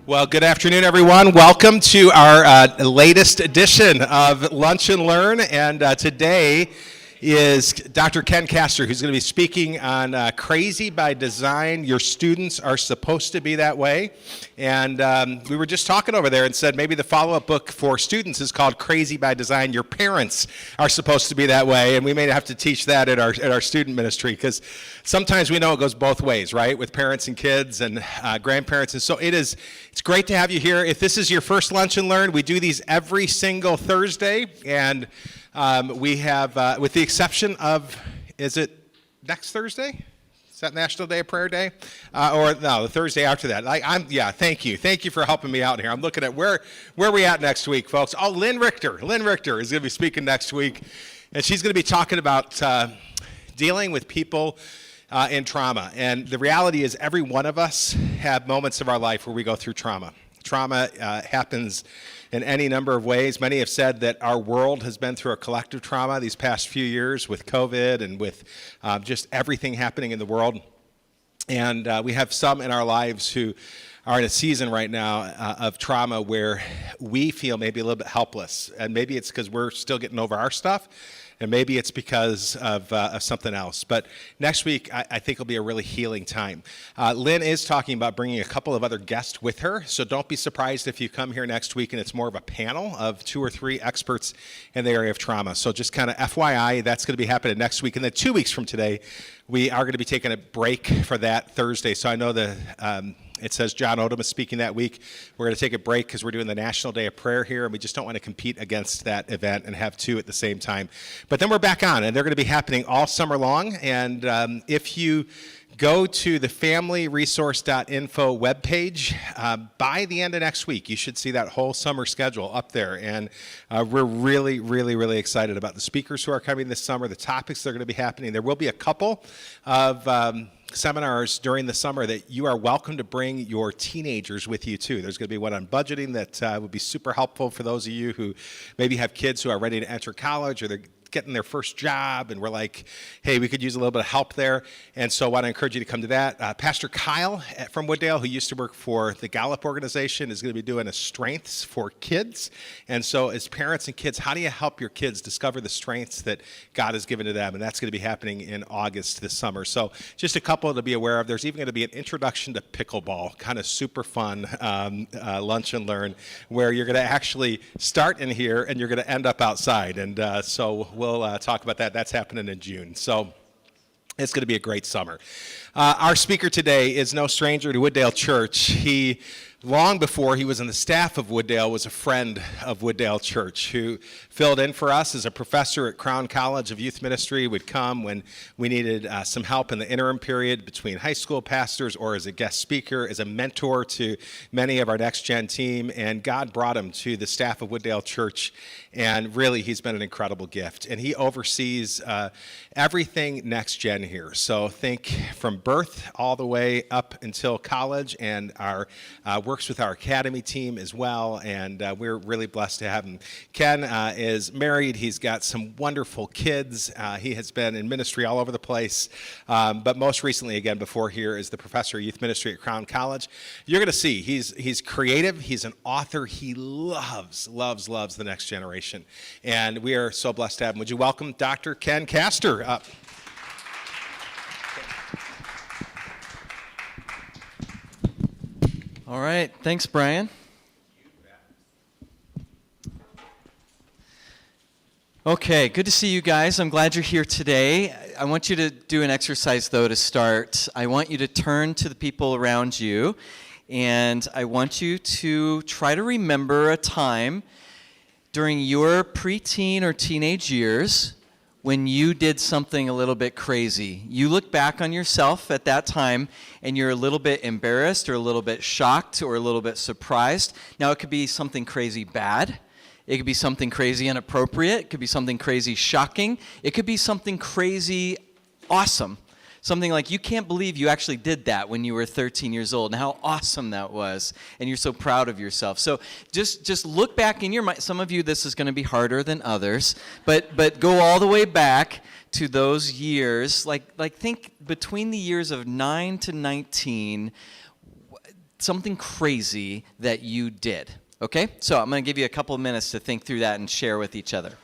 Well, good afternoon, everyone. Welcome to our latest edition of Lunch and Learn. And today is Dr. Ken Castor, who's going to be speaking on Crazy by Design. Your students are supposed to be that way. And we were just talking over there and said maybe the follow-up book for students is called Crazy by Design. Your parents are supposed to be that way. And we may have to teach that at our student ministry, because sometimes we know it goes both ways, right, with parents and kids and grandparents. And so it's great to have you here. If this is your first Lunch and Learn, we do these every single Thursday. And we have, with the exception of, is it next Thursday? Is that National Day of Prayer Day? Or no, the Thursday after that. Thank you. Thank you for helping me out here. I'm looking at where are we at next week, folks? Oh, Lynn Richter. Lynn Richter is going to be speaking next week. And she's going to be talking about dealing with people in trauma. And the reality is every one of us have moments of our life where we go through trauma. Trauma happens in any number of ways. Many have said that our world has been through a collective trauma these past few years with COVID and with just everything happening in the world. And we have some in our lives who are in a season right now of trauma where we feel maybe a little bit helpless. And maybe it's because we're still getting over our stuff. And maybe it's because of something else. But next week, I think will be a really healing time. Lynn is talking about bringing a couple of other guests with her. So don't be surprised if you come here next week and it's more of a panel of 2 or 3 experts in the area of trauma. So just kind of FYI, that's going to be happening next week. And then 2 weeks from today, we are going to be taking a break for that Thursday. So I know it says John Odom is speaking that week. We're going to take a break because we're doing the National Day of Prayer here, and we just don't want to compete against that event and have 2 at the same time. But then we're back on, and they're going to be happening all summer long. And if you go to the familyresource.info webpage, by the end of next week, you should see that whole summer schedule up there. And we're really, really, really excited about the speakers who are coming this summer, the topics that are going to be happening. There will be a couple of seminars during the summer that you are welcome to bring your teenagers with you too. There's going to be one on budgeting that would be super helpful for those of you who maybe have kids who are ready to enter college or they're getting their first job, and we're like, hey, we could use a little bit of help there. And so I want to encourage you to come to that. Pastor Kyle from Wooddale, who used to work for the Gallup organization, is going to be doing a strengths for kids. And so as parents and kids, how do you help your kids discover the strengths that God has given to them? And that's going to be happening in August this summer. So just a couple to be aware of. There's even going to be an introduction to pickleball, kind of super fun lunch and learn, where you're going to actually start in here and you're going to end up outside. And so we'll talk about that. That's happening in June. So it's going to be a great summer. Our speaker today is no stranger to Wooddale Church. He, long before he was in the staff of Wooddale, was a friend of Wooddale Church who filled in for us as a professor at Crown College of Youth Ministry, would come when we needed some help in the interim period between high school pastors, or as a guest speaker, as a mentor to many of our next gen team. And God brought him to the staff of Wooddale Church, and really he's been an incredible gift. And he oversees everything next gen here. So think from birth all the way up until college, and works with our academy team as well. And we're really blessed to have him. Ken is married. He's got some wonderful kids. He has been in ministry all over the place. But most recently, again, before here, is the professor of youth ministry at Crown College. You're going to see he's creative. He's an author. He loves the next generation. And we are so blessed to have him. Would you welcome Dr. Ken Castor up? All right, thanks, Brian. Okay, good to see you guys. I'm glad you're here today. I want you to do an exercise, though, to start. I want you to turn to the people around you, and I want you to try to remember a time during your preteen or teenage years when you did something a little bit crazy. You look back on yourself at that time and you're a little bit embarrassed or a little bit shocked or a little bit surprised. Now, it could be something crazy bad. It could be something crazy inappropriate. It could be something crazy shocking. It could be something crazy awesome. Something like, you can't believe you actually did that when you were 13 years old and how awesome that was, and you're so proud of yourself. So just look back in your mind. Some of you, this is going to be harder than others, but go all the way back to those years. Like think between the years of 9 to 19, something crazy that you did. Okay? So I'm going to give you a couple of minutes to think through that and share with each other.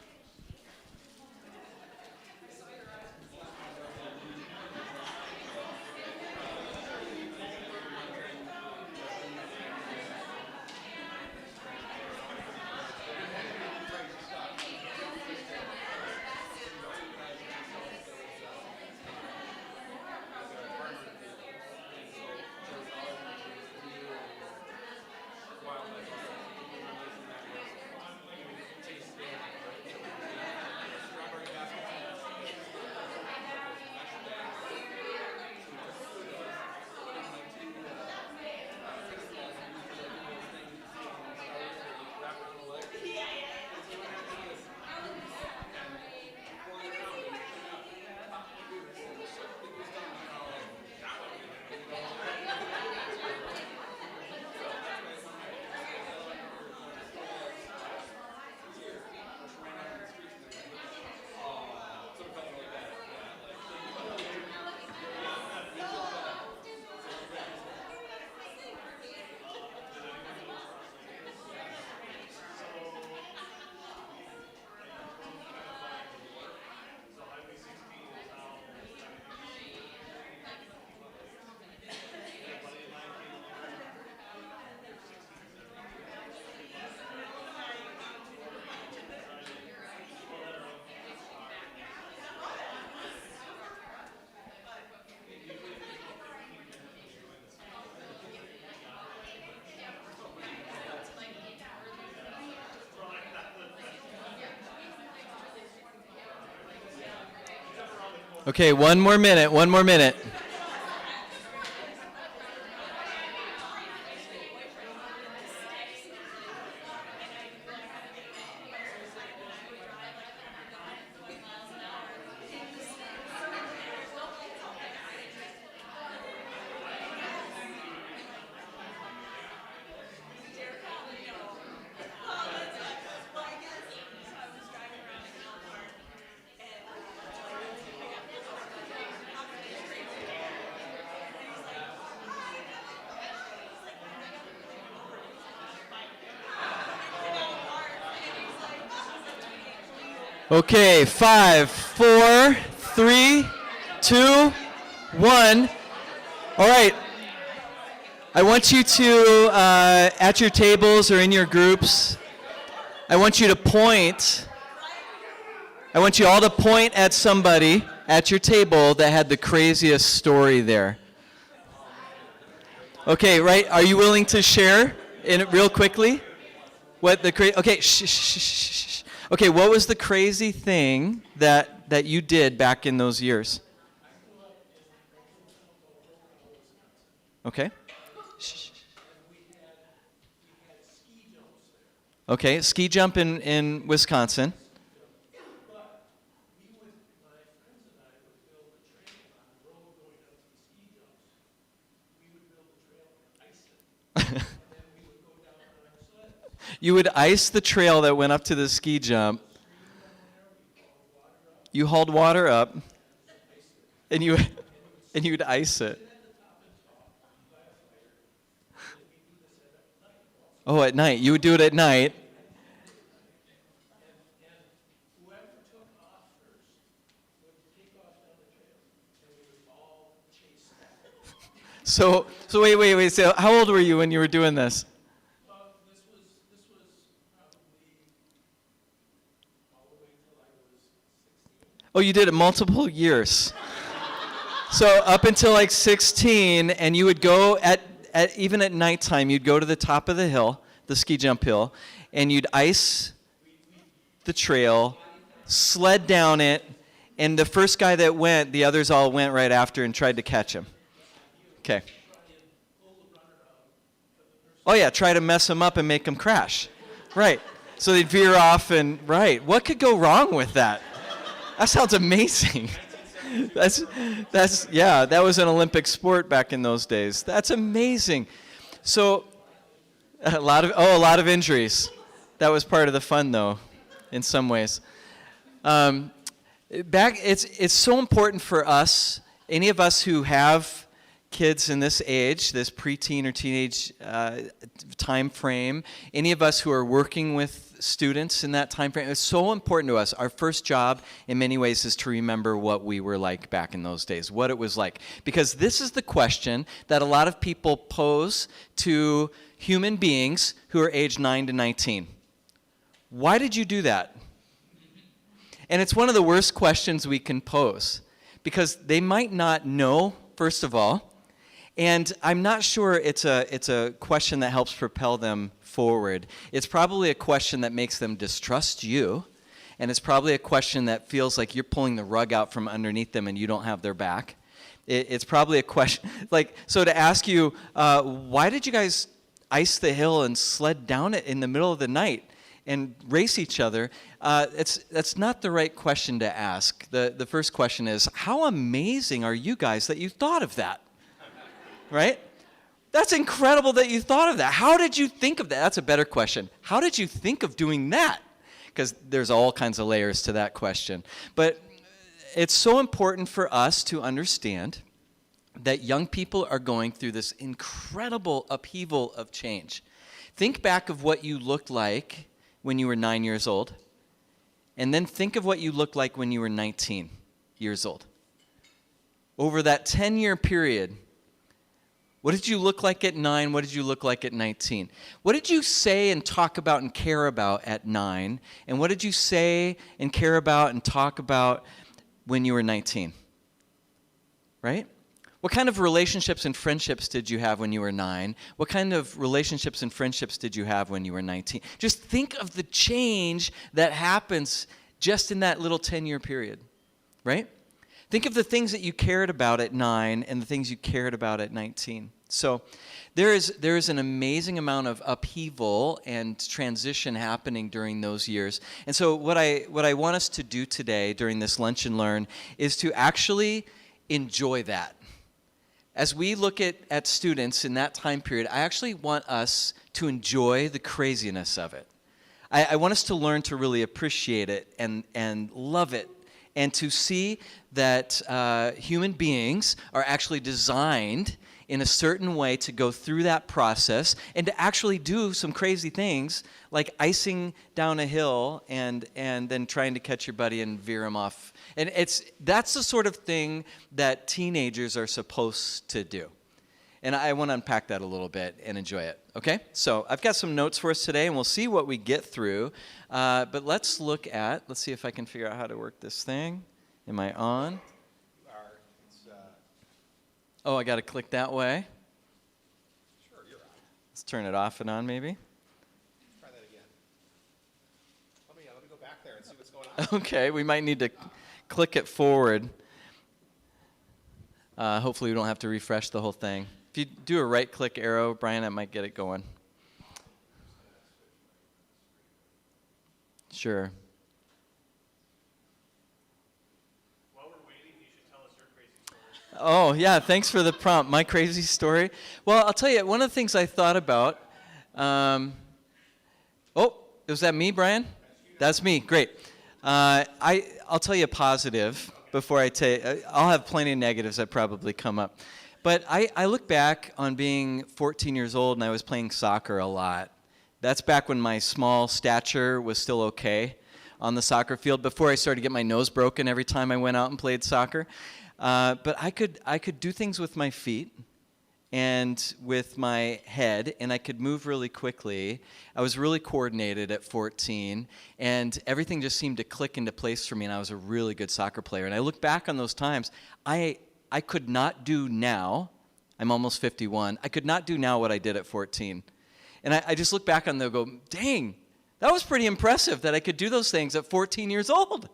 Okay, one more minute. Okay, 5, 4, 3, 2, 1. All right. I want you to, at your tables or in your groups, I want you to point. I want you all to point at somebody at your table that had the craziest story there. Okay, right? Are you willing to share real quickly? What the okay, shh. Okay, what was the crazy thing that you did back in those years? Okay. Okay, ski jump in Wisconsin. You would ice the trail that went up to the ski jump. You hauled water up, and you would ice it. Oh, at night. You would do it at night. So wait. So how old were you when you were doing this? Oh, you did it multiple years. So up until like 16, and you would go even at nighttime, you'd go to the top of the hill, the ski jump hill, and you'd ice the trail, sled down it, and the first guy that went, the others all went right after and tried to catch him. Okay. Oh yeah, try to mess them up and make them crash. Right. So they'd veer off and, right. What could go wrong with that? That sounds amazing. That was an Olympic sport back in those days. That's amazing. So a lot of injuries. That was part of the fun though, in some ways. It's so important for us, any of us who have kids in this age, this preteen or teenage time frame, any of us who are working with students in that time frame, it's so important to us. Our first job, in many ways, is to remember what we were like back in those days, what it was like. Because this is the question that a lot of people pose to human beings who are aged 9 to 19. Why did you do that? And it's one of the worst questions we can pose, because they might not know, first of all, and I'm not sure it's a question that helps propel them forward. It's probably a question that makes them distrust you, and it's probably a question that feels like you're pulling the rug out from underneath them and you don't have their back. It's probably a question, so to ask you, why did you guys ice the hill and sled down it in the middle of the night and race each other? That's not the right question to ask. The first question is, how amazing are you guys that you thought of that? Right? That's incredible that you thought of that. How did you think of that? That's a better question. How did you think of doing that? Because there's all kinds of layers to that question. But it's so important for us to understand that young people are going through this incredible upheaval of change. Think back of what you looked like when you were 9 years old, and then think of what you looked like when you were 19 years old. Over that 10-year period, what did you look like at 9? What did you look like at 19? What did you say and talk about and care about at 9? And what did you say and care about and talk about when you were 19? Right? What kind of relationships and friendships did you have when you were 9? What kind of relationships and friendships did you have when you were 19? Just think of the change that happens just in that little 10-year period, right? Think of the things that you cared about at 9 and the things you cared about at 19. So there is an amazing amount of upheaval and transition happening during those years. And so what I want us to do today during this Lunch and Learn is to actually enjoy that. As we look at students in that time period, I actually want us to enjoy the craziness of it. I want us to learn to really appreciate it and love it, and to see that human beings are actually designed in a certain way to go through that process and to actually do some crazy things like icing down a hill and then trying to catch your buddy and veer him off. And that's the sort of thing that teenagers are supposed to do. And I want to unpack that a little bit and enjoy it, okay? So I've got some notes for us today, and we'll see what we get through. But let's see if I can figure out how to work this thing. Am I on? Oh, I got to click that way. Sure, you're on. Let's turn it off and on, maybe. Try that again. Let me go back there and see what's going on. Okay, we might need to click it forward. Hopefully we don't have to refresh the whole thing. If you do a right-click arrow, Brian, that might get it going. Sure. While we're waiting, you should tell us your crazy story. Oh, yeah, thanks for the prompt. My crazy story. Well, I'll tell you, one of the things I thought about, was that me, Brian? That's me, great. I'll tell you a positive before I'll have plenty of negatives that probably come up. But I look back on being 14 years old and I was playing soccer a lot. That's back when my small stature was still okay on the soccer field, before I started to get my nose broken every time I went out and played soccer. But I could do things with my feet and with my head, and I could move really quickly. I was really coordinated at 14, and everything just seemed to click into place for me, and I was a really good soccer player. And I look back on those times, I could not do now, I'm almost 51, I could not do now what I did at 14. And I just look back on them and go, dang, that was pretty impressive that I could do those things at 14 years old.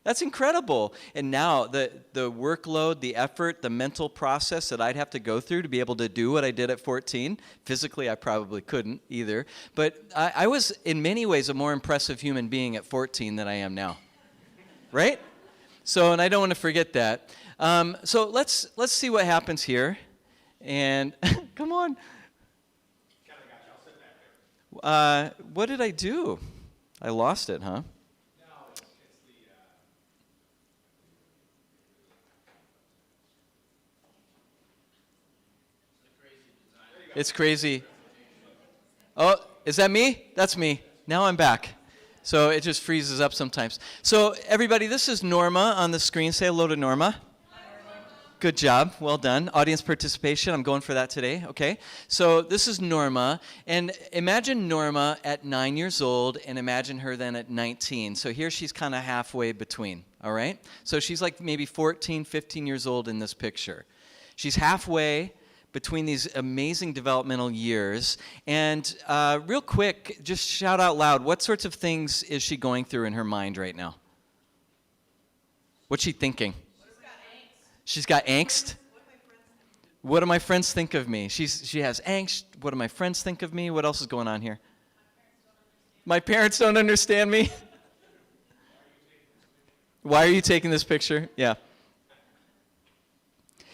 That's incredible. And now the workload, the effort, the mental process that I'd have to go through to be able to do what I did at 14, physically I probably couldn't either, but I was in many ways a more impressive human being at 14 than I am now, right? So, and I don't want to forget that. So let's see what happens here. And come on. What did I do? I lost it, huh? It's crazy. Oh, is that me? That's me. Now I'm back. So it just freezes up sometimes. So everybody, this is Norma on the screen. Say hello to Norma. Good job. Well done. Audience participation. I'm going for that today. Okay. So this is Norma. And imagine Norma at 9 years old and imagine her then at 19. So here she's kind of halfway between. All right. So she's like maybe 14, 15 years old in this picture. She's halfway between these amazing developmental years. And real quick, just shout out loud, what sorts of things is she going through in her mind right now? What's she thinking? She's got angst. What do my friends think of me? She has angst. What do my friends think of me? What else is going on here? My parents don't understand me. Why are you taking this picture? Yeah.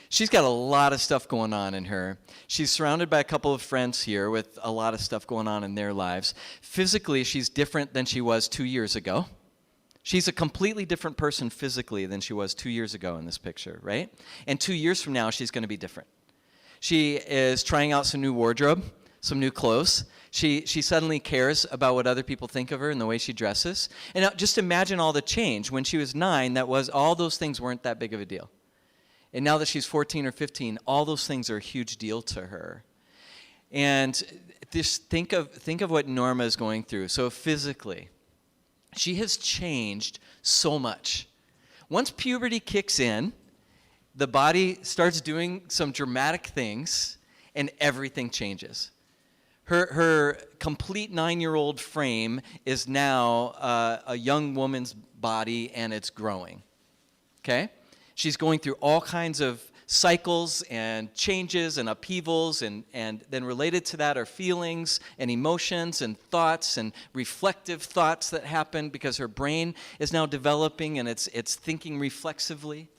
She's got a lot of stuff going on in her. She's surrounded by a couple of friends here with a lot of stuff going on in their lives. Physically, she's different than she was 2 years ago. She's a completely different person physically than she was 2 years ago in this picture, right? And 2 years from now, she's going to be different. She is trying out some new wardrobe, some new clothes. She suddenly cares about what other people think of her and the way she dresses. And now just imagine all the change. When she was 9, all those things weren't that big of a deal. And now that she's 14 or 15, all those things are a huge deal to her. And just think of what Norma is going through. So physically, she has changed so much. Once puberty kicks in, the body starts doing some dramatic things, and everything changes. Her complete 9-year-old frame is now a young woman's body, and it's growing. Okay? She's going through all kinds of cycles and changes and upheavals, and then related to that are feelings and emotions and thoughts and reflective thoughts that happen because her brain is now developing and it's thinking reflexively.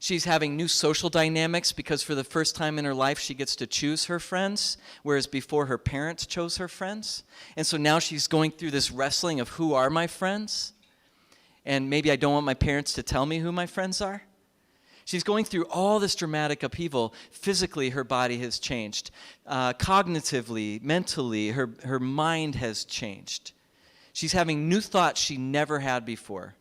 She's having new social dynamics because for the first time in her life she gets to choose her friends, whereas before her parents chose her friends. And so now she's going through this wrestling of who are my friends? And maybe I don't want my parents to tell me who my friends are. She's going through all this dramatic upheaval. Physically, her body has changed. Cognitively, mentally, her mind has changed. She's having new thoughts she never had before.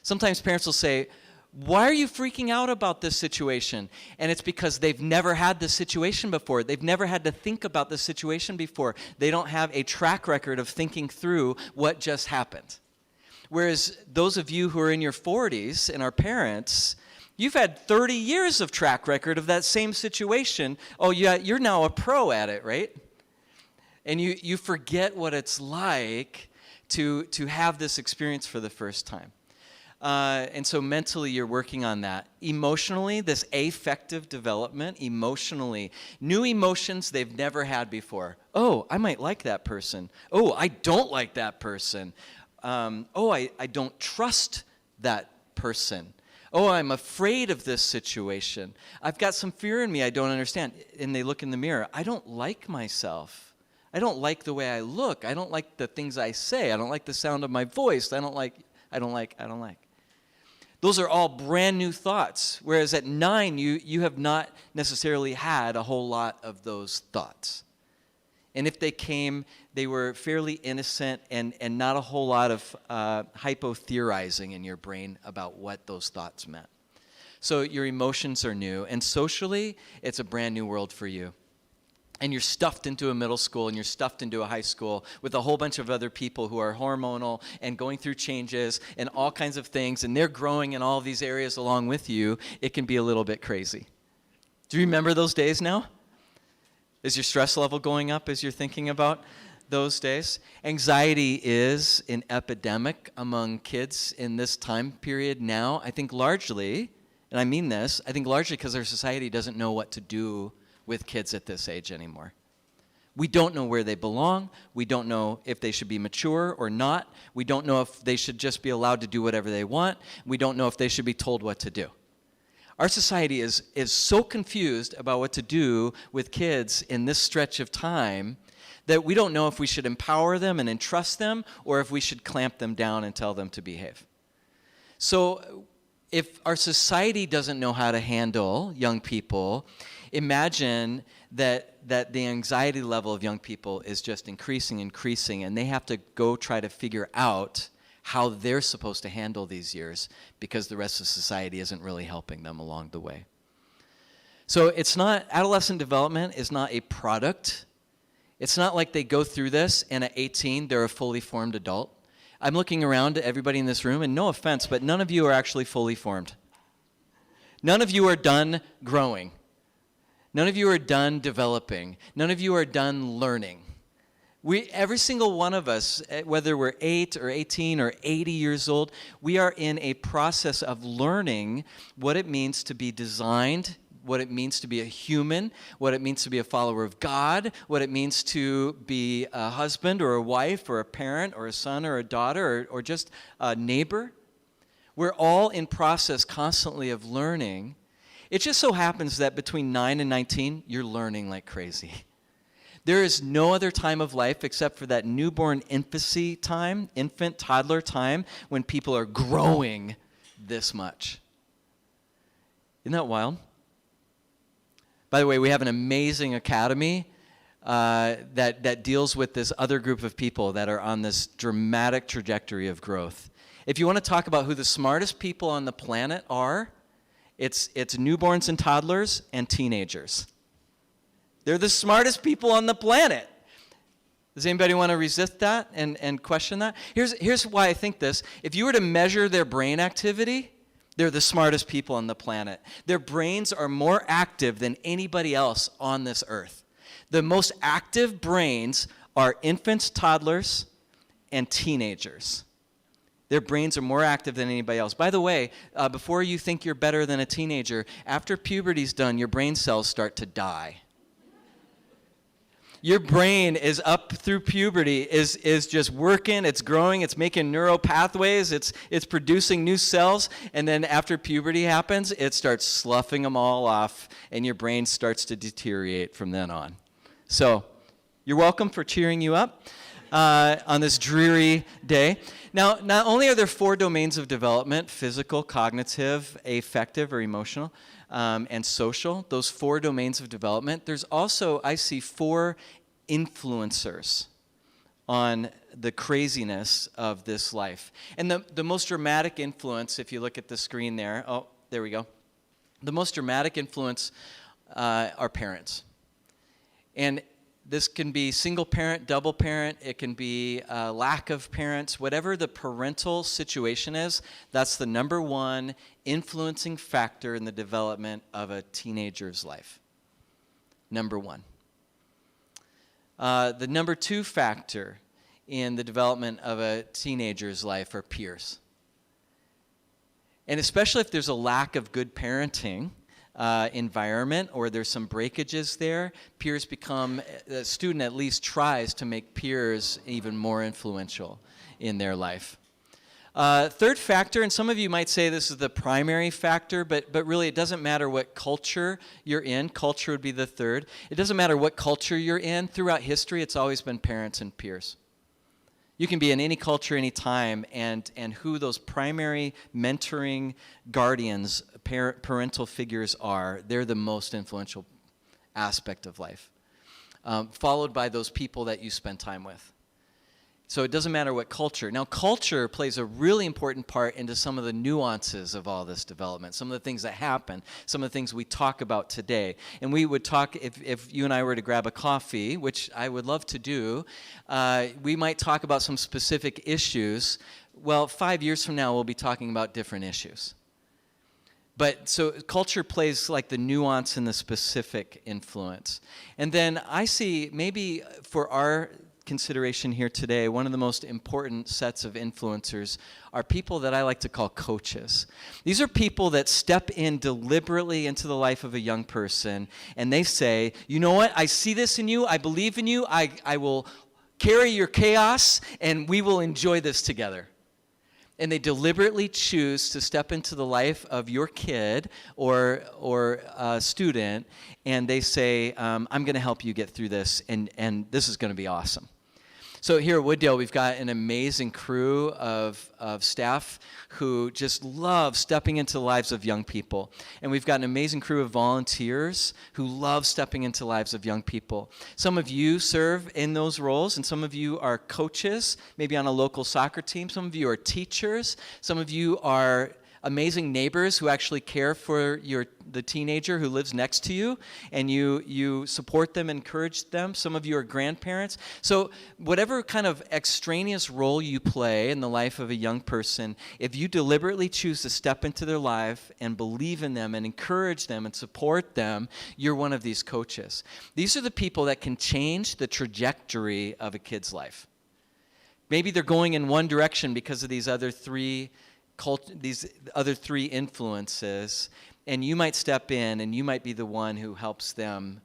Sometimes parents will say, "Why are you freaking out about this situation?" And it's because they've never had this situation before. They've never had to think about this situation before. They don't have a track record of thinking through what just happened. Whereas those of you who are in your 40s and are parents, you've had 30 years of track record of that same situation. Oh, yeah, you're now a pro at it, right? And you forget what it's like to have this experience for the first time. And so mentally, you're working on that. Emotionally, this affective development, emotionally, new emotions they've never had before. Oh, I might like that person. Oh, I don't like that person. I don't trust that person. Oh, I'm afraid of this situation. I've got some fear in me I don't understand. And they look in the mirror. I don't like myself. I don't like the way I look. I don't like the things I say. I don't like the sound of my voice. I don't like. Those are all brand new thoughts. Whereas at 9, you have not necessarily had a whole lot of those thoughts. And if they came, they were fairly innocent and not a whole lot of hypotheorizing in your brain about what those thoughts meant. So your emotions are new. And socially, it's a brand new world for you. And you're stuffed into a middle school and you're stuffed into a high school with a whole bunch of other people who are hormonal and going through changes and all kinds of things. And they're growing in all of these areas along with you. It can be a little bit crazy. Do you remember those days now? Is your stress level going up as you're thinking about those days? Anxiety is an epidemic among kids in this time period now. I think largely, and I mean this, I think largely because our society doesn't know what to do with kids at this age anymore. We don't know where they belong. We don't know if they should be mature or not. We don't know if they should just be allowed to do whatever they want. We don't know if they should be told what to do. Our society is so confused about what to do with kids in this stretch of time that we don't know if we should empower them and entrust them or if we should clamp them down and tell them to behave. So if our society doesn't know how to handle young people, Imagine that the anxiety level of young people is just increasing, and they have to go try to figure out how they're supposed to handle these years because the rest of society isn't really helping them along the way. So adolescent development is not a product. It's not like they go through this and at 18 they're a fully formed adult. I'm looking around at everybody in this room, and no offense, but none of you are actually fully formed. None of you are done growing. None of you are done developing. None of you are done learning. Every single one of us, whether we're 8 or 18 or 80 years old, we are in a process of learning what it means to be designed, what it means to be a human, what it means to be a follower of God, what it means to be a husband or a wife or a parent or a son or a daughter or just a neighbor. We're all in process constantly of learning. It just so happens that between 9 and 19, you're learning like crazy. There is no other time of life except for that newborn infancy time, infant, toddler time, when people are growing this much. Isn't that wild? By the way, we have an amazing academy that deals with this other group of people that are on this dramatic trajectory of growth. If you want to talk about who the smartest people on the planet are, it's newborns and toddlers and teenagers. They're the smartest people on the planet. Does anybody want to resist that and question that? Here's why I think this. If you were to measure their brain activity, they're the smartest people on the planet. Their brains are more active than anybody else on this earth. The most active brains are infants, toddlers, and teenagers. Their brains are more active than anybody else. By the way, before you think you're better than a teenager, after puberty's done, your brain cells start to die. Your brain is up through puberty, is just working, it's growing, it's making neural pathways, it's producing new cells, and then after puberty happens, it starts sloughing them all off, and your brain starts to deteriorate from then on. So, you're welcome for cheering you up on this dreary day. Now, not only are there 4 domains of development, physical, cognitive, affective or emotional, and social, those 4 domains of development, there's also, I see, 4 influencers on the craziness of this life. And the most dramatic influence, if you look at the screen there, oh, there we go. The most dramatic influence are parents. And this can be single parent, double parent, it can be lack of parents, whatever the parental situation is, that's the number 1 influencing factor in the development of a teenager's life. Number 1. The number 2 factor in the development of a teenager's life are peers. And especially if there's a lack of good parenting environment or there's some breakages there, peers become, a student at least tries to make peers even more influential in their life. Third factor, and some of you might say this is the primary factor, but really it doesn't matter what culture you're in. Culture would be the third. It doesn't matter what culture you're in. Throughout history, it's always been parents and peers. You can be in any culture, any time, and who those primary mentoring guardians, parental figures are, they're the most influential aspect of life, followed by those people that you spend time with. So it doesn't matter what culture. Now, culture plays a really important part into some of the nuances of all this development, some of the things that happen, some of the things we talk about today. And we would talk, if you and I were to grab a coffee, which I would love to do, we might talk about some specific issues. Well, 5 years from now, we'll be talking about different issues. But so culture plays like the nuance and the specific influence. And then I see maybe for our consideration here today, one of the most important sets of influencers are people that I like to call coaches. These are people that step in deliberately into the life of a young person, and they say, you know what, I see this in you, I believe in you, I will carry your chaos, and we will enjoy this together. And they deliberately choose to step into the life of your kid or student, and they say, I'm going to help you get through this, and this is going to be awesome. So here at Wooddale, we've got an amazing crew of staff who just love stepping into the lives of young people. And we've got an amazing crew of volunteers who love stepping into the lives of young people. Some of you serve in those roles, and some of you are coaches, maybe on a local soccer team. Some of you are teachers. Some of you are amazing neighbors who actually care for the teenager who lives next to you, and you support them, encourage them. Some of you are grandparents. So whatever kind of extraneous role you play in the life of a young person, if you deliberately choose to step into their life and believe in them and encourage them and support them, you're one of these coaches. These are the people that can change the trajectory of a kid's life. Maybe they're going in one direction because of these other three influences, and you might step in and you might be the one who helps them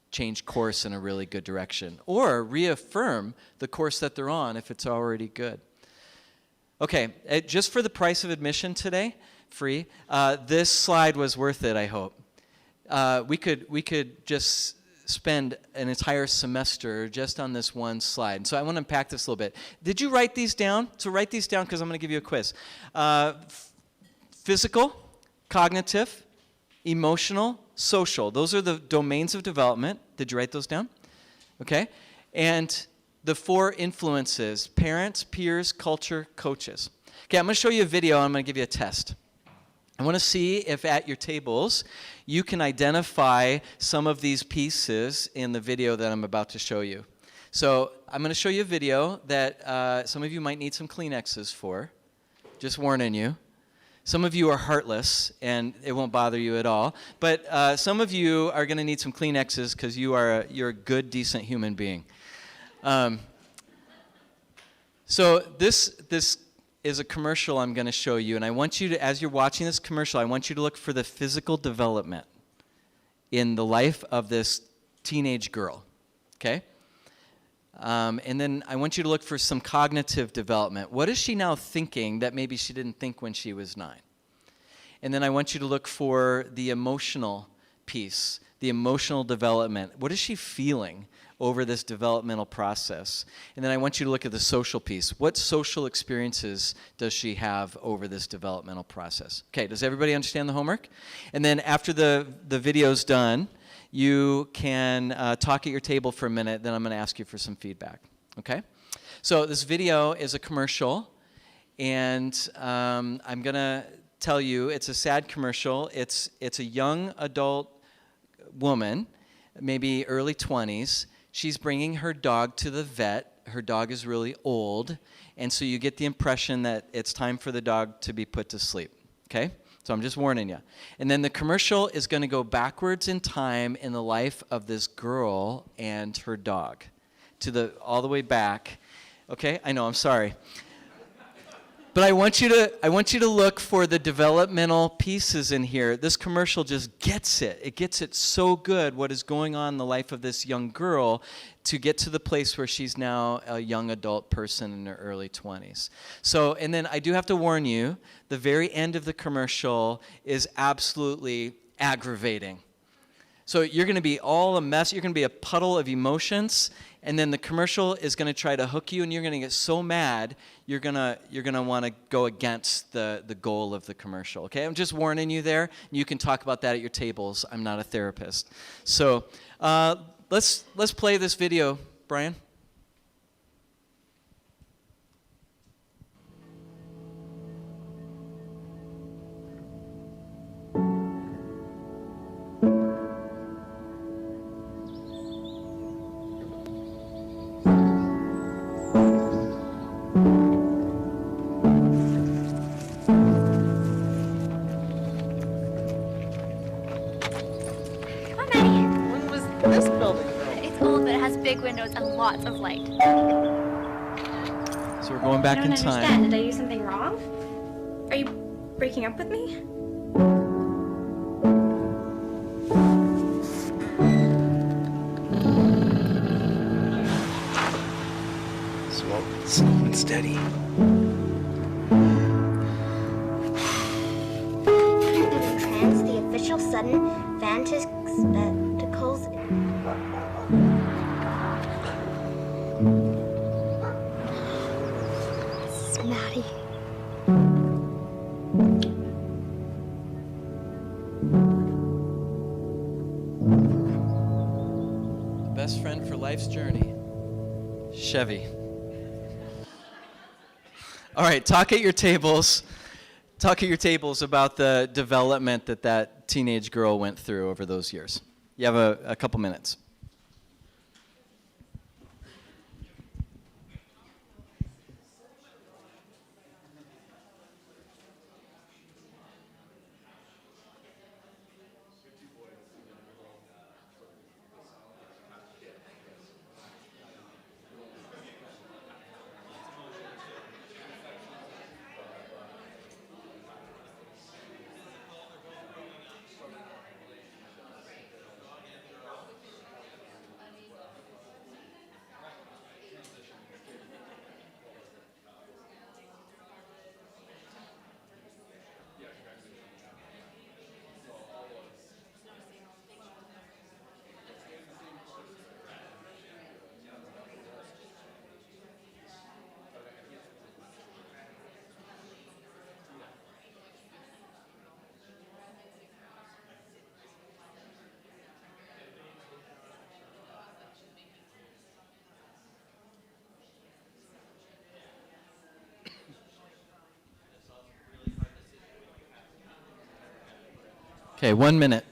change course in a really good direction, or reaffirm the course that they're on if it's already good. Okay, just for the price of admission today, free, this slide was worth it, I hope. We could just spend an entire semester just on this one slide. And so I want to unpack this a little bit. Did you write these down? So write these down because I'm going to give you a quiz. Physical, cognitive, emotional, social. Those are the domains of development. Did you write those down? Okay. And the 4 influences: parents, peers, culture, coaches. Okay, I'm going to show you a video and I'm going to give you a test. I want to see if at your tables you can identify some of these pieces in the video that I'm about to show you. So I'm going to show you a video that some of you might need some Kleenexes for. Just warning you. Some of you are heartless and it won't bother you at all. But some of you are going to need some Kleenexes because you're a good, decent human being. So this is a commercial I'm going to show you, and I want you to, as you're watching this commercial, I want you to look for the physical development in the life of this teenage girl, okay? And then I want you to look for some cognitive development. What is she now thinking that maybe she didn't think when she was 9? And then I want you to look for the emotional piece, the emotional development. What is she feeling over this developmental process? And then I want you to look at the social piece. What social experiences does she have over this developmental process? Okay, does everybody understand the homework? And then after the video's done, you can talk at your table for a minute, then I'm going to ask you for some feedback, okay? So this video is a commercial, and I'm going to tell you it's a sad commercial. It's a young adult woman, maybe early 20s. She's bringing her dog to the vet. Her dog is really old, and so you get the impression that it's time for the dog to be put to sleep, okay? So I'm just warning you. And then the commercial is going to go backwards in time in the life of this girl and her dog, all the way back. Okay? I know, I'm sorry. But I want you to look for the developmental pieces in here. This commercial just gets it. It gets it so good, what is going on in the life of this young girl, to get to the place where she's now a young adult person in her early 20s. So, and then I do have to warn you, the very end of the commercial is absolutely aggravating. So you're going to be all a mess. You're going to be a puddle of emotions, and then the commercial is going to try to hook you, and you're going to get so mad you're going to want to go against the goal of the commercial. Okay, I'm just warning you there. You can talk about that at your tables. I'm not a therapist. So let's play this video, Brian. Big windows and lots of light. So we're going back in time. I don't understand. Did I do something wrong? Are you breaking up with me? Slow and steady. Trans, the official sudden vanticles. best friend for life's journey. Chevy. All right, talk at your tables. Talk at your tables about the development that teenage girl went through over those years. You have a couple minutes. Okay, 1 minute.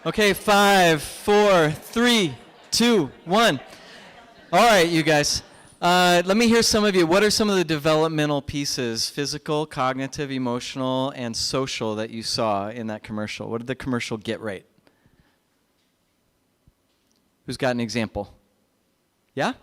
Okay, 5, 4, 3, 2, 1. All right, you guys. Let me hear some of you. What are some of the developmental pieces, physical, cognitive, emotional, and social, that you saw in that commercial? What did the commercial get right? Who's got an example? Yeah?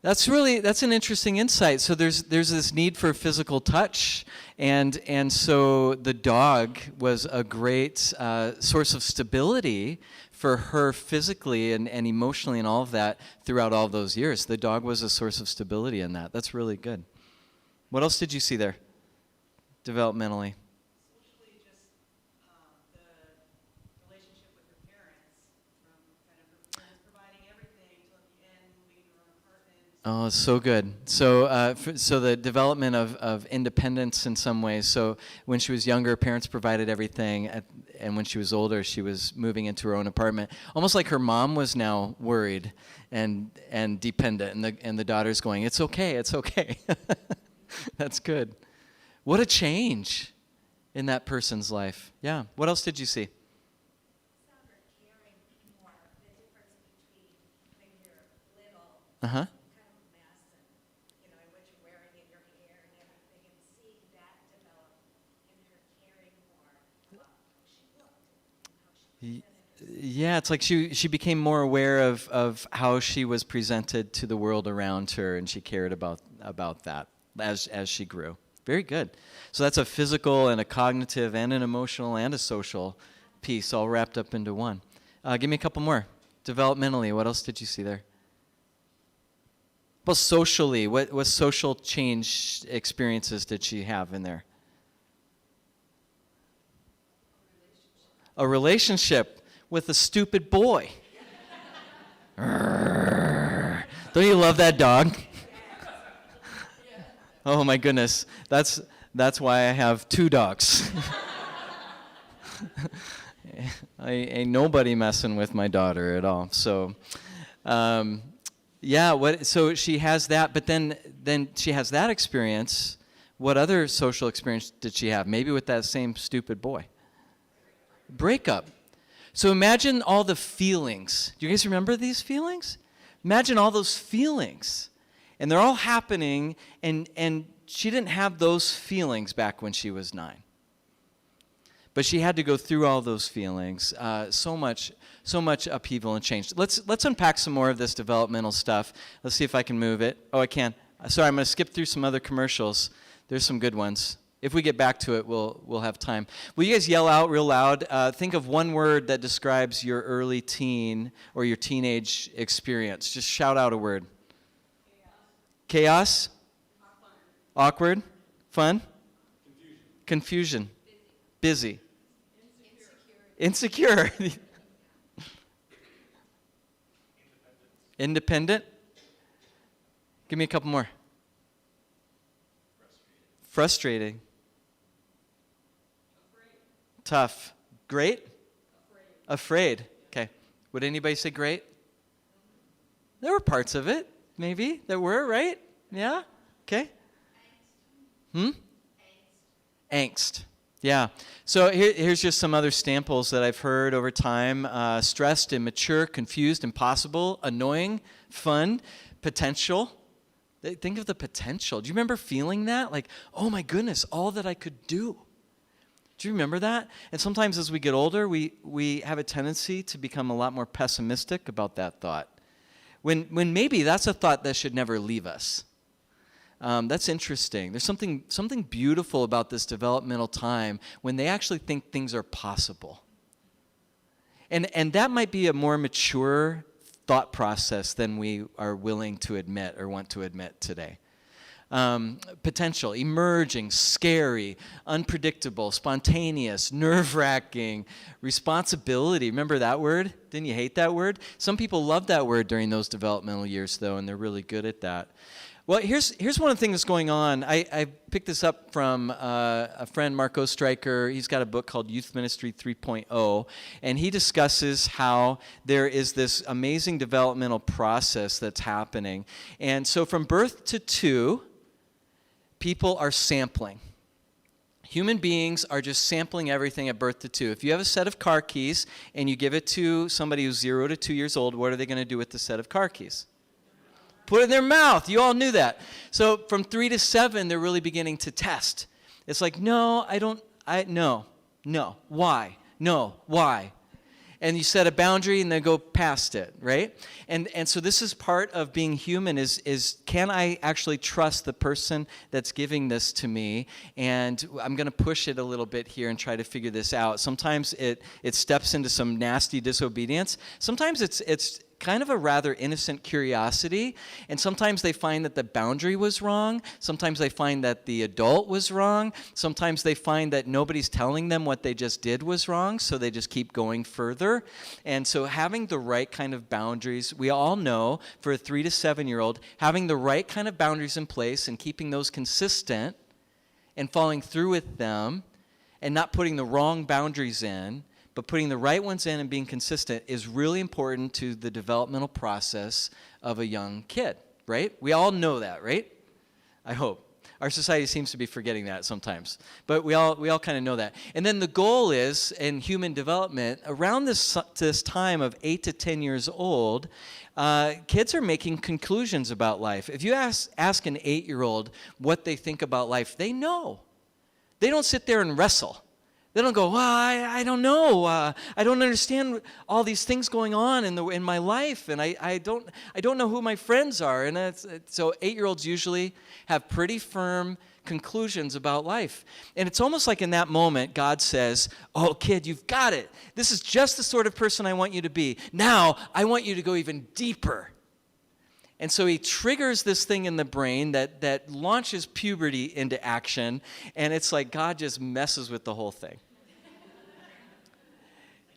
That's an interesting insight. So there's this need for physical touch, and so the dog was a great source of stability for her physically and emotionally and all of that throughout all those years. The dog was a source of stability in that. That's really good. What else did you see there, developmentally? Socially, just the relationship with her parents, from kind of her parents providing everything till at the end, moving to her own apartment. Oh, it's so good. So the development of independence in some ways. So when she was younger, parents provided everything, and when she was older, she was moving into her own apartment. Almost like her mom was now worried and dependent, and the daughter's going, "It's okay, it's okay." That's good. What a change in that person's life. Yeah. What else did you see? Uh-huh. Yeah, it's like she became more aware of how she was presented to the world around her, and she cared about that as she grew. Very good. So that's a physical and a cognitive and an emotional and a social piece all wrapped up into one. Give me a couple more. Developmentally, what else did you see there? Well, socially, what social change experiences did she have in there? A relationship with a stupid boy. Don't you love that dog? Oh my goodness, that's why I have 2 dogs. Ain't nobody messing with my daughter at all. So, so she has that, but then she has that experience. What other social experience did she have? Maybe with that same stupid boy. Breakup. So imagine all the feelings. Do you guys remember these feelings? Imagine all those feelings. And they're all happening, and she didn't have those feelings back when she was 9. But she had to go through all those feelings, so much upheaval and change. Let's unpack some more of this developmental stuff. Let's see if I can move it. Oh, I can. Sorry, I'm going to skip through some other commercials. There's some good ones. If we get back to it, we'll have time. Will you guys yell out real loud? Think of one word that describes your early teen or your teenage experience. Just shout out a word. Chaos? Awkward? Fun? Confusion. Busy. Insecure. Independent. Give me a couple more. Frustrating. Tough. Great? Afraid. Okay. Would anybody say great? There were parts of it, maybe, that were, right? Yeah? Okay. Angst. Yeah. So here's just some other samples that I've heard over time. Stressed, immature, confused, impossible, annoying, fun, potential. Think of the potential. Do you remember feeling that? Like, oh my goodness, all that I could do. Do you remember that? And sometimes as we get older, we have a tendency to become a lot more pessimistic about that thought. When maybe that's a thought that should never leave us. That's interesting. There's something beautiful about this developmental time when they actually think things are possible. And that might be a more mature thought process than we are willing to admit or want to admit today. Potential, emerging, scary, unpredictable, spontaneous, nerve-wracking, responsibility. Remember that word? Didn't you hate that word? Some people love that word during those developmental years, though, and they're really good at that. Well, here's one of the things that's going on. I picked this up from a friend, Marco Stryker. He's got a book called Youth Ministry 3.0, and he discusses how there is this amazing developmental process that's happening. And so from birth to 2, people are sampling. Human beings are just sampling everything at birth to 2. If you have a set of car keys and you give it to somebody who's 0 to 2 years old, what are they going to do with the set of car keys? Put it in their mouth. You all knew that. So from 3 to 7, they're really beginning to test. It's like, no, no, why? No, why? And you set a boundary and then go past it, right? And so this is part of being human is can I actually trust the person that's giving this to me? And I'm going to push it a little bit here and try to figure this out. Sometimes it steps into some nasty disobedience. Sometimes it's kind of a rather innocent curiosity, and sometimes they find that the boundary was wrong. Sometimes they find that the adult was wrong. Sometimes they find that nobody's telling them what they just did was wrong, so they just keep going further. And so having the right kind of boundaries, we all know for a 3 to 7-year-old, having the right kind of boundaries in place and keeping those consistent and following through with them and not putting the wrong boundaries in, but putting the right ones in and being consistent is really important to the developmental process of a young kid, right? We all know that, right? I hope. Our society seems to be forgetting that sometimes. But we all kind of know that. And then the goal is, in human development, around this time of 8 to 10 years old, kids are making conclusions about life. If you ask an 8-year-old what they think about life, they know. They don't sit there and wrestle. They don't go, well, I don't know. I don't understand all these things going on in my life, and I don't know who my friends are. And so 8-year-olds usually have pretty firm conclusions about life. And it's almost like in that moment, God says, oh, kid, you've got it. This is just the sort of person I want you to be. Now, I want you to go even deeper. And so he triggers this thing in the brain that launches puberty into action, and it's like God just messes with the whole thing.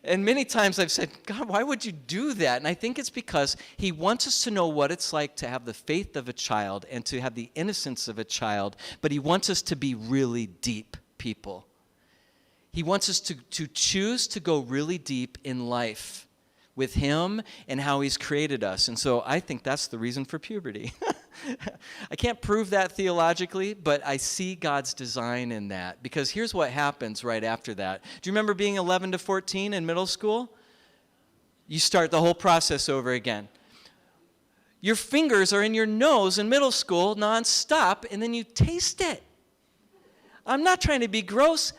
And many times I've said, God, why would you do that? And I think it's because he wants us to know what it's like to have the faith of a child and to have the innocence of a child, but he wants us to be really deep people. He wants us to choose to go really deep in life with him and how he's created us. And so I think that's the reason for puberty. I can't prove that theologically, but I see God's design in that. Because here's what happens right after that. Do you remember being 11 to 14 in middle school? You start the whole process over again. Your fingers are in your nose in middle school nonstop, and then you taste it. I'm not trying to be gross.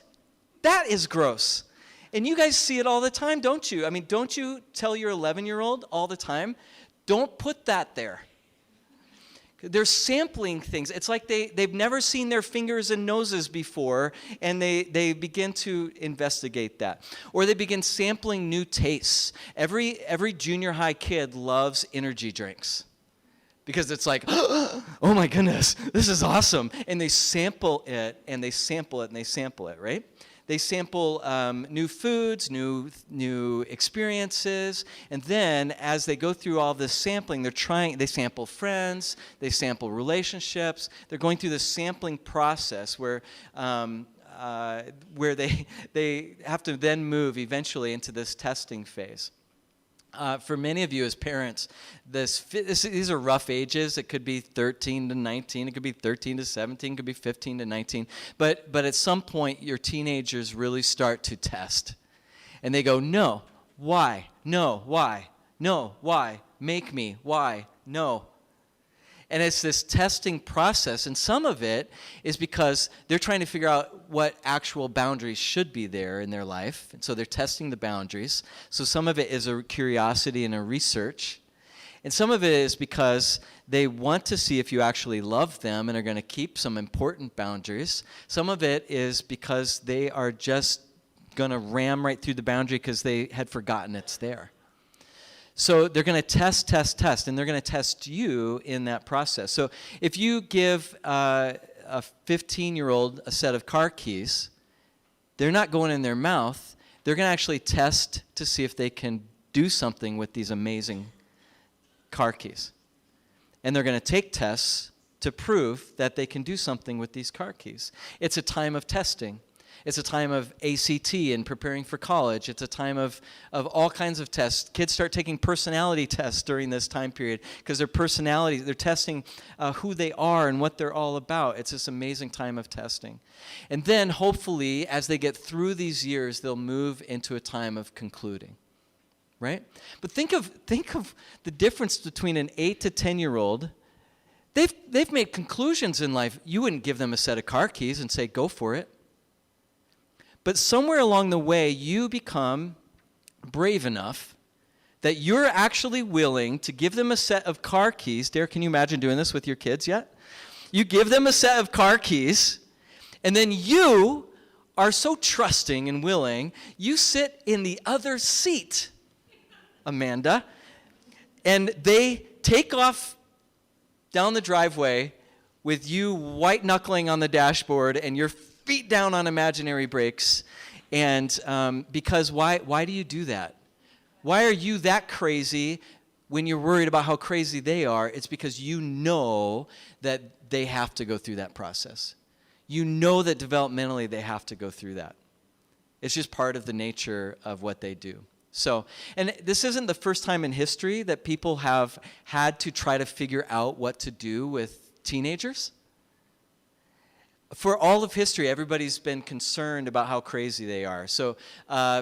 That is gross. And you guys see it all the time, don't you? I mean, don't you tell your 11-year-old all the time, don't put that there? They're sampling things. It's like they've never seen their fingers and noses before, and they begin to investigate that. Or they begin sampling new tastes. Every junior high kid loves energy drinks because it's like, oh my goodness, this is awesome. And they sample it, and they sample it, and they sample it, right? They sample new foods, new experiences, and then as they go through all this sampling, they sample friends, they sample relationships. They're going through this sampling process where they have to then move eventually into this testing phase. For many of you as parents, these are rough ages. It could be 13 to 19. It could be 13 to 17. It could be 15 to 19. But at some point, your teenagers really start to test. And they go, no, why? No, why? No, why? Make me, why? No. And it's this testing process, and some of it is because they're trying to figure out what actual boundaries should be there in their life, and so they're testing the boundaries. So some of it is a curiosity and a research, and some of it is because they want to see if you actually love them and are going to keep some important boundaries. Some of it is because they are just going to ram right through the boundary because they had forgotten it's there. So they're going to test, and they're going to test you in that process. So if you give a 15-year-old a set of car keys, they're not going in their mouth. They're going to actually test to see if they can do something with these amazing car keys. And they're going to take tests to prove that they can do something with these car keys. It's a time of testing. It's a time of ACT and preparing for college. It's a time of all kinds of tests. Kids start taking personality tests during this time period because their personality, they're testing who they are and what they're all about. It's this amazing time of testing. And then hopefully, as they get through these years, they'll move into a time of concluding, right? But think of the difference between an 8 to 10-year-old. They've made conclusions in life. You wouldn't give them a set of car keys and say, go for it. But somewhere along the way, you become brave enough that you're actually willing to give them a set of car keys. Derek, can you imagine doing this with your kids yet? You give them a set of car keys, and then you are so trusting and willing, you sit in the other seat, Amanda, and they take off down the driveway with you white-knuckling on the dashboard and your feet down on imaginary brakes. And because why do you do that? Why are you that crazy when you're worried about how crazy they are? It's because you know that they have to go through that process. You know that developmentally they have to go through that. It's just part of the nature of what they do. So, and this isn't the first time in history that people have had to try to figure out what to do with teenagers. For all of history, everybody's been concerned about how crazy they are. So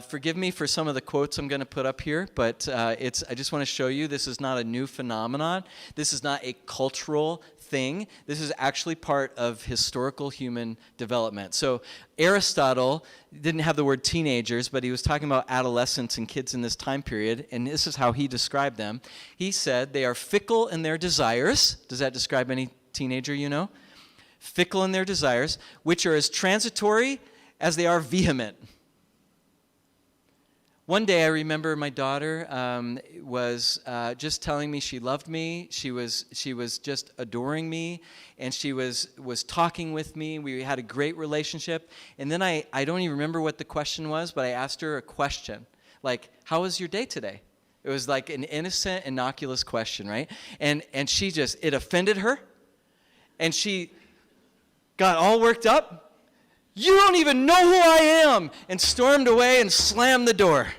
forgive me for some of the quotes I'm going to put up here, but I just want to show you this is not a new phenomenon. This is not a cultural thing. This is actually part of historical human development. So Aristotle didn't have the word teenagers, but he was talking about adolescents and kids in this time period, and this is how he described them. He said they are fickle in their desires. Does that describe any teenager you know? Fickle in their desires, which are as transitory as they are vehement. One day I remember my daughter was just telling me she loved me. She was just adoring me, and she was talking with me. We had a great relationship. And then I don't even remember what the question was, but I asked her a question, like, how was your day today? It was like an innocent, innocuous question, right? And she just, it offended her, and she got all worked up. You don't even know who I am, and stormed away and slammed the door.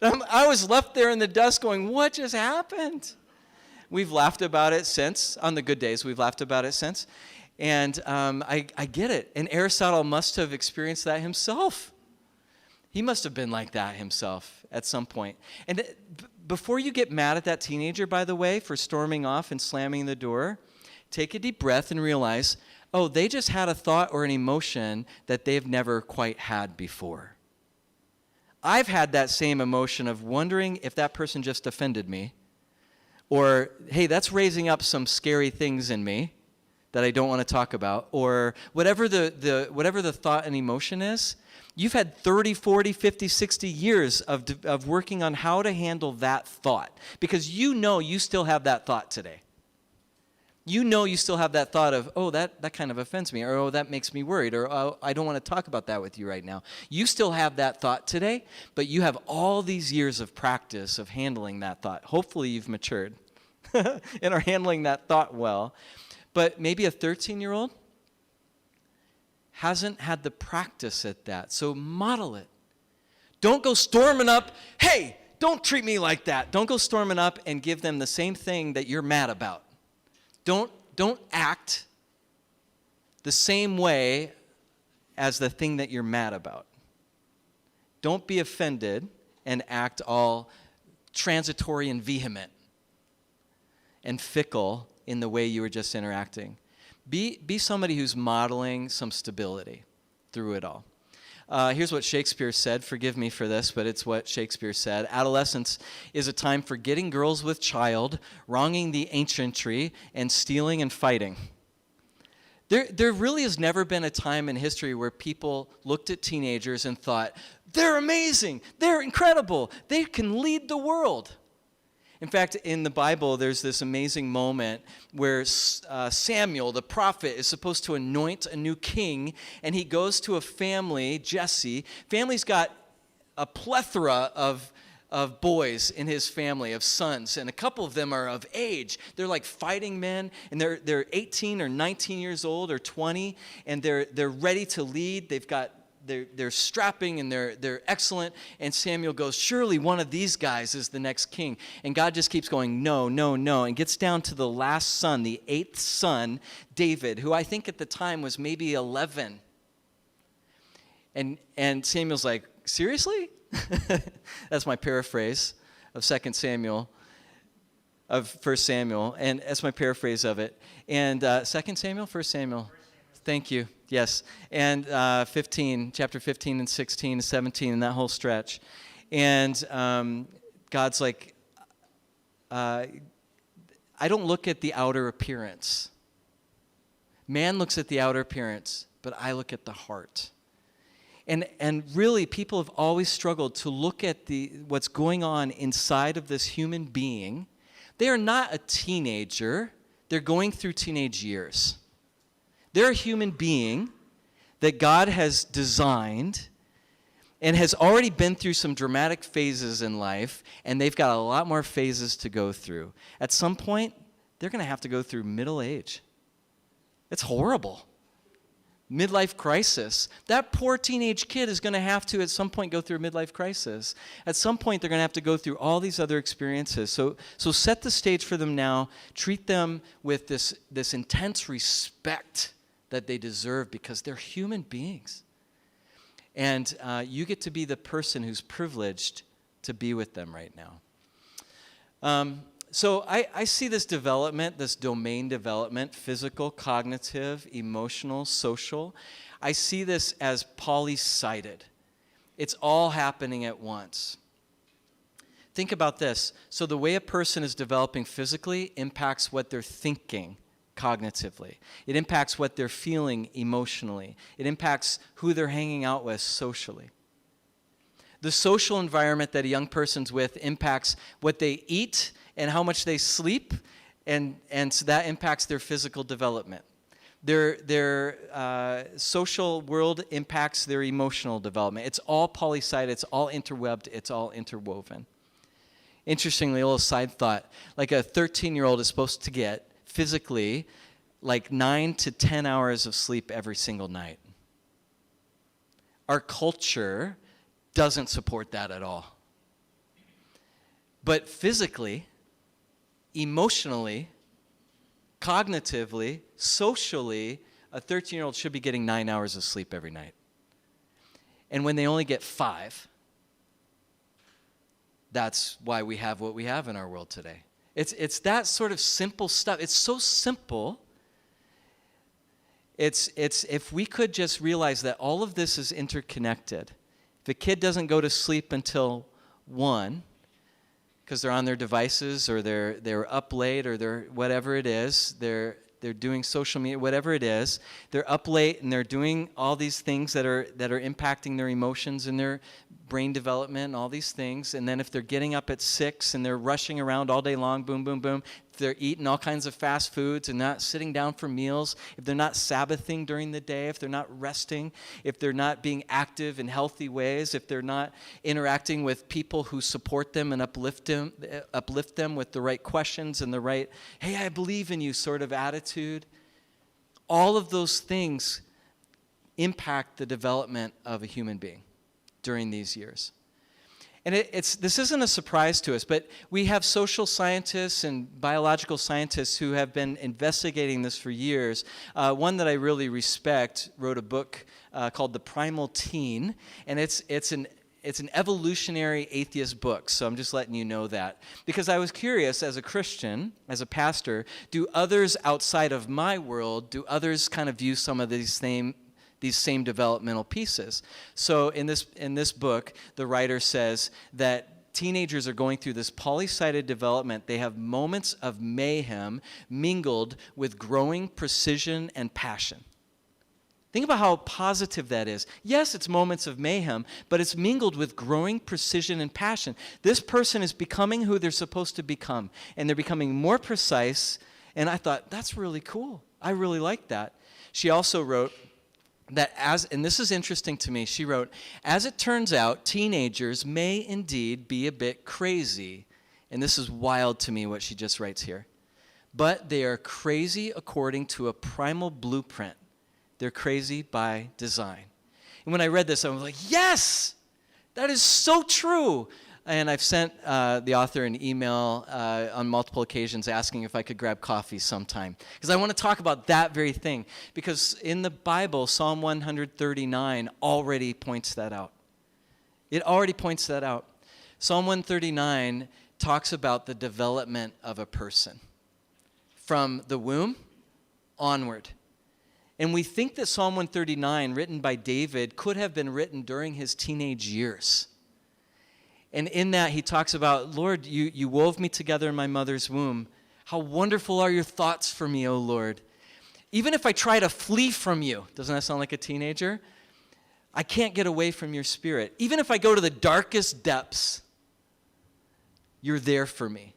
I was left there in the dust going, what just happened? We've laughed about it since. On the good days, we've laughed about it since. And I get it. And Aristotle must have experienced that himself. He must have been like that himself at some point. before you get mad at that teenager, by the way, for storming off and slamming the door, take a deep breath and realize, oh, they just had a thought or an emotion that they've never quite had before. I've had that same emotion of wondering if that person just offended me, or, hey, that's raising up some scary things in me that I don't want to talk about, or whatever the thought and emotion is. You've had 30, 40, 50, 60 years of working on how to handle that thought, because you know you still have that thought today. You know you still have that thought of, oh, that kind of offends me, or oh, that makes me worried, or oh, I don't want to talk about that with you right now. You still have that thought today, but you have all these years of practice of handling that thought. Hopefully you've matured and are handling that thought well. But maybe a 13-year-old hasn't had the practice at that, so model it. Don't go storming up, hey, don't treat me like that. Don't go storming up and give them the same thing that you're mad about. Don't act the same way as the thing that you're mad about. Don't be offended and act all transitory and vehement and fickle in the way you were just interacting. Be somebody who's modeling some stability through it all. Here's what Shakespeare said. Forgive me for this, but it's what Shakespeare said. Adolescence is a time for getting girls with child, wronging the ancientry, and stealing and fighting. There really has never been a time in history where people looked at teenagers and thought, they're amazing, they're incredible, they can lead the world. In fact, in the Bible, there's this amazing moment where Samuel, the prophet, is supposed to anoint a new king, and he goes to a family, Jesse. Family's got a plethora of boys in his family, of sons, and a couple of them are of age. They're like fighting men, and they're 18 or 19 years old or 20, and they're ready to lead. They're strapping and they're excellent. And Samuel goes, surely one of these guys is the next king. And God just keeps going, no, no, no, and gets down to the last son, the 8th son, David, who I think at the time was maybe 11. And Samuel's like, seriously? That's my paraphrase of 2 Samuel, of 1 Samuel, and that's my paraphrase of it. And 2 Samuel, 1 Samuel? Thank you. Yes. And chapter 15 and 16 and 17 and that whole stretch. And God's like, I don't look at the outer appearance. Man looks at the outer appearance, but I look at the heart. And really, people have always struggled to look at what's going on inside of this human being. They are not a teenager. They're going through teenage years. They're a human being that God has designed and has already been through some dramatic phases in life, and they've got a lot more phases to go through. At some point, they're going to have to go through middle age. It's horrible. Midlife crisis. That poor teenage kid is going to have to, at some point, go through a midlife crisis. At some point, they're going to have to go through all these other experiences. So set the stage for them now. Treat them with this intense respect that they deserve, because they're human beings. And you get to be the person who's privileged to be with them right now. So I see this development, this domain development, physical, cognitive, emotional, social. I see this as polysided. It's all happening at once. Think about this. So the way a person is developing physically impacts what they're thinking cognitively. It impacts what they're feeling emotionally. It impacts who they're hanging out with socially. The social environment that a young person's with impacts what they eat and how much they sleep, and so that impacts their physical development. Their social world impacts their emotional development. It's all polysided, it's all interwebbed, it's all interwoven. Interestingly, a little side thought, like a 13-year-old is supposed to get physically like 9 to 10 hours of sleep every single night. Our culture doesn't support that at all. But physically, emotionally, cognitively, socially, a 13-year-old should be getting 9 hours of sleep every night. And when they only get 5, that's why we have what we have in our world today. It's that sort of simple stuff. It's so simple. It's if we could just realize that all of this is interconnected. If a kid doesn't go to sleep until 1 because they're on their devices or they're up late or they're whatever it is, they're doing social media, whatever it is, they're up late and they're doing all these things that are impacting their emotions and their brain development and all these things. And then if they're getting up at 6 and they're rushing around all day long, boom, boom, boom, if they're eating all kinds of fast foods and not sitting down for meals, if they're not Sabbathing during the day, if they're not resting, if they're not being active in healthy ways, if they're not interacting with people who support them and uplift them with the right questions and the right, hey, I believe in you sort of attitude, all of those things impact the development of a human being during these years. And this isn't a surprise to us, but we have social scientists and biological scientists who have been investigating this for years. One that I really respect wrote a book called The Primal Teen, and it's an evolutionary atheist book, so I'm just letting you know that. Because I was curious, as a Christian, as a pastor, do others outside of my world, do others kind of view some of these same developmental pieces? So in this book, the writer says that teenagers are going through this polysided development. They have moments of mayhem mingled with growing precision and passion. Think about how positive that is. Yes, it's moments of mayhem, but it's mingled with growing precision and passion. This person is becoming who they're supposed to become, and they're becoming more precise, and I thought, that's really cool. I really like that. She also wrote that and this is interesting to me, she wrote, as it turns out, teenagers may indeed be a bit crazy. And this is wild to me what she just writes here. But they are crazy according to a primal blueprint. They're crazy by design. And when I read this, I was like, yes, that is so true. And I've sent the author an email on multiple occasions asking if I could grab coffee sometime. Because I want to talk about that very thing. Because in the Bible, Psalm 139 already points that out. It already points that out. Psalm 139 talks about the development of a person from the womb onward. And we think that Psalm 139, written by David, could have been written during his teenage years. And in that, he talks about, Lord, you wove me together in my mother's womb. How wonderful are your thoughts for me, O Lord. Even if I try to flee from you, doesn't that sound like a teenager? I can't get away from your spirit. Even if I go to the darkest depths, you're there for me.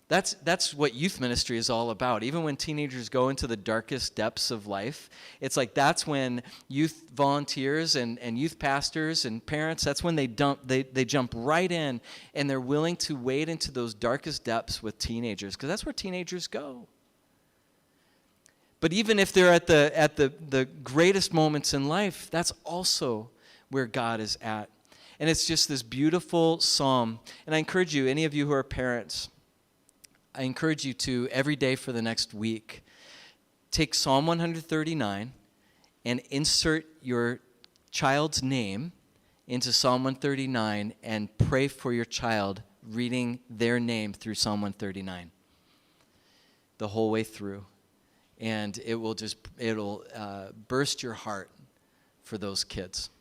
That's what youth ministry is all about. Even when teenagers go into the darkest depths of life, it's like that's when youth volunteers and youth pastors and parents, that's when they jump right in and they're willing to wade into those darkest depths with teenagers, because that's where teenagers go. But even if they're at the greatest moments in life, that's also where God is at. And it's just this beautiful psalm. And I encourage you, any of you who are parents, I encourage you to, every day for the next week, take Psalm 139 and insert your child's name into Psalm 139 and pray for your child reading their name through Psalm 139 the whole way through. And it'll burst your heart for those kids.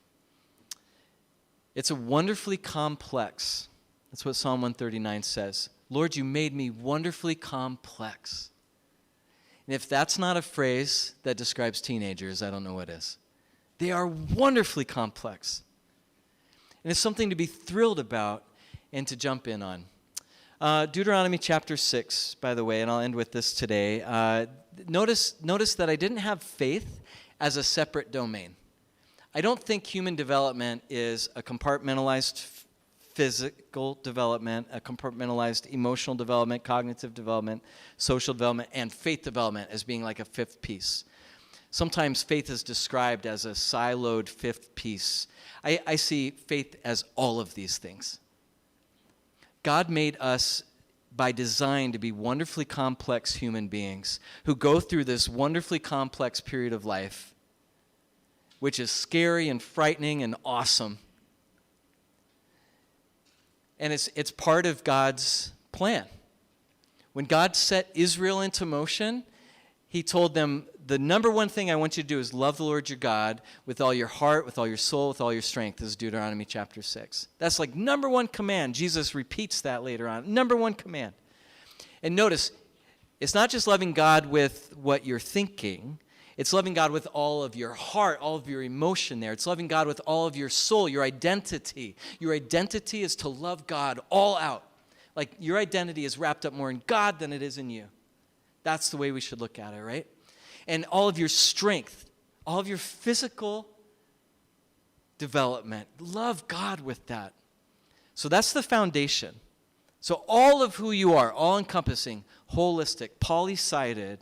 It's a wonderfully complex, that's what Psalm 139 says. Lord, you made me wonderfully complex. And if that's not a phrase that describes teenagers, I don't know what is. They are wonderfully complex. And it's something to be thrilled about and to jump in on. Deuteronomy chapter 6, by the way, and I'll end with this today. Notice that I didn't have faith as a separate domain. I don't think human development is a compartmentalized physical development, a compartmentalized emotional development, cognitive development, social development, and faith development as being like a fifth piece. Sometimes faith is described as a siloed fifth piece. I see faith as all of these things. God made us by design to be wonderfully complex human beings who go through this wonderfully complex period of life, which is scary and frightening and awesome. And it's part of God's plan. When God set Israel into motion, he told them, the number one thing I want you to do is love the Lord your God with all your heart, with all your soul, with all your strength. This is Deuteronomy chapter 6. That's like number one command. Jesus repeats that later on. Number one command. And notice, it's not just loving God with what you're thinking. It's loving God with all of your heart, all of your emotion there. It's loving God with all of your soul, your identity. Your identity is to love God all out. Like your identity is wrapped up more in God than it is in you. That's the way we should look at it, right? And all of your strength, all of your physical development. Love God with that. So that's the foundation. So all of who you are, all-encompassing, holistic, polysided.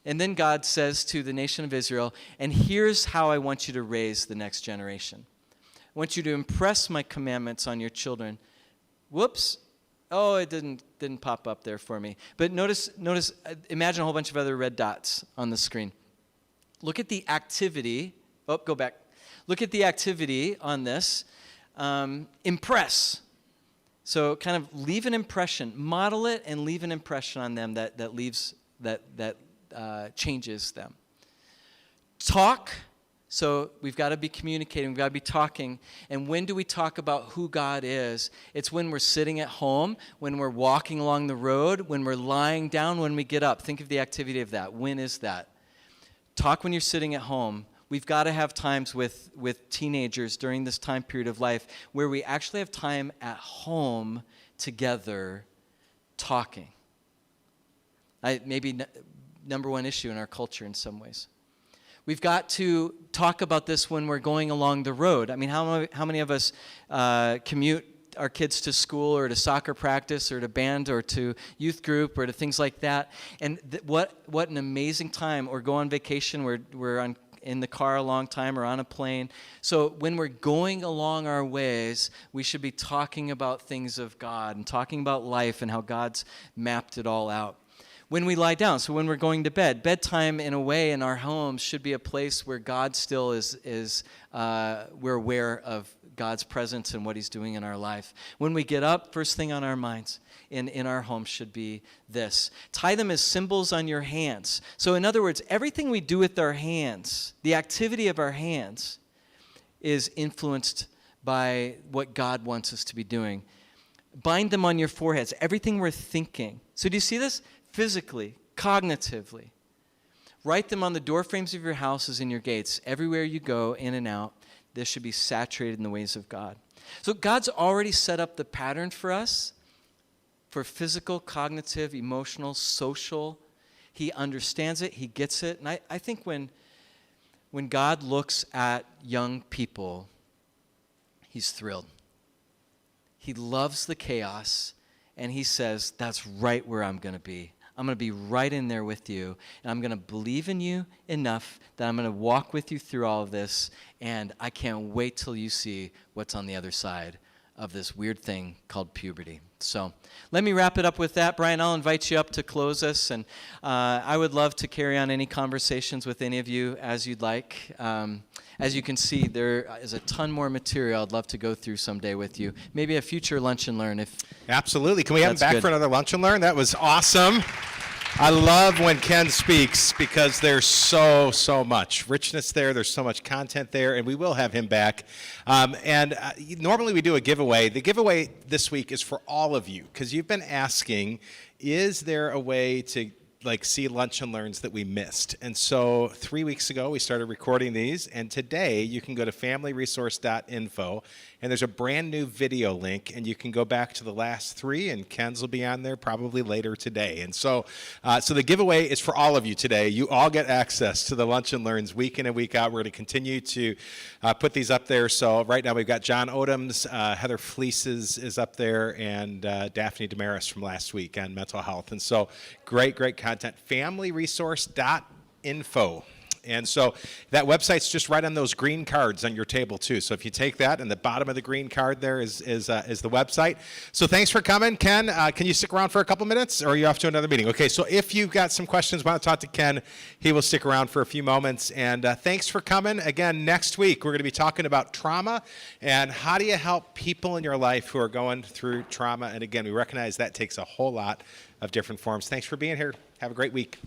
And then God says to the nation of Israel, and here's how I want you to raise the next generation. I want you to impress my commandments on your children. Whoops. Oh, it didn't pop up there for me. But notice, imagine a whole bunch of other red dots on the screen. Look at the activity. Oh, go back. Look at the activity on this. Impress. So kind of leave an impression. Model it and leave an impression on them that changes them. Talk. So we've got to be communicating, we've got to be talking. And when do we talk about who God is? It's when we're sitting at home, when we're walking along the road, when we're lying down, when we get up. Think of the activity of that. When is that? Talk when you're sitting at home. We've got to have times with teenagers during this time period of life where we actually have time at home together talking. Maybe number one issue in our culture in some ways. We've got to talk about this when we're going along the road. I mean, how many of us commute our kids to school or to soccer practice or to band or to youth group or to things like that? And what an amazing time. Or go on vacation, we're in the car a long time or on a plane. So when we're going along our ways, we should be talking about things of God and talking about life and how God's mapped it all out. When we lie down, so when we're going to bed, bedtime in a way in our homes should be a place where God still is we're aware of God's presence and what he's doing in our life. When we get up, first thing on our minds in our home should be this. Tie them as symbols on your hands. So in other words, everything we do with our hands, the activity of our hands, is influenced by what God wants us to be doing. Bind them on your foreheads, everything we're thinking. So do you see this? Physically, cognitively. Write them on the doorframes of your houses and your gates. Everywhere you go, in and out, this should be saturated in the ways of God. So God's already set up the pattern for us for physical, cognitive, emotional, social. He understands it. He gets it. And I think when God looks at young people, he's thrilled. He loves the chaos, and he says, that's right where I'm going to be. I'm going to be right in there with you, and I'm going to believe in you enough that I'm going to walk with you through all of this, and I can't wait till you see what's on the other side of this weird thing called puberty. So let me wrap it up with that. Brian, I'll invite you up to close us, and I would love to carry on any conversations with any of you as you'd like. As you can see, there is a ton more material I'd love to go through someday with you. Maybe a future Lunch and Learn. Absolutely. Can we have him That's back good. for another Lunch and Learn? That was awesome. I love when Ken speaks because there's so much richness there. There's so much content there, and we will have him back. Normally we do a giveaway. The giveaway this week is for all of you because you've been asking, is there a way to see Lunch and Learns that we missed? And so 3 weeks ago, we started recording these, and today you can go to familyresource.info, and there's a brand new video link, and you can go back to the last three, and Ken's will be on there probably later today. And so the giveaway is for all of you today. You all get access to the Lunch and Learns week in and week out. We're going to continue to put these up there. So right now we've got John Odom's, Heather Fleece's is up there, and Daphne Damaris from last week on mental health. And so great content. Familyresource.info. And so that website's just right on those green cards on your table too. So if you take that, and the bottom of the green card there is the website. So thanks for coming. Ken, can you stick around for a couple minutes, or are you off to another meeting? Okay, so if you've got some questions, want to talk to Ken, he will stick around for a few moments. And thanks for coming. Again, next week we're going to be talking about trauma and how do you help people in your life who are going through trauma. And again, we recognize that takes a whole lot of different forms. Thanks for being here. Have a great week.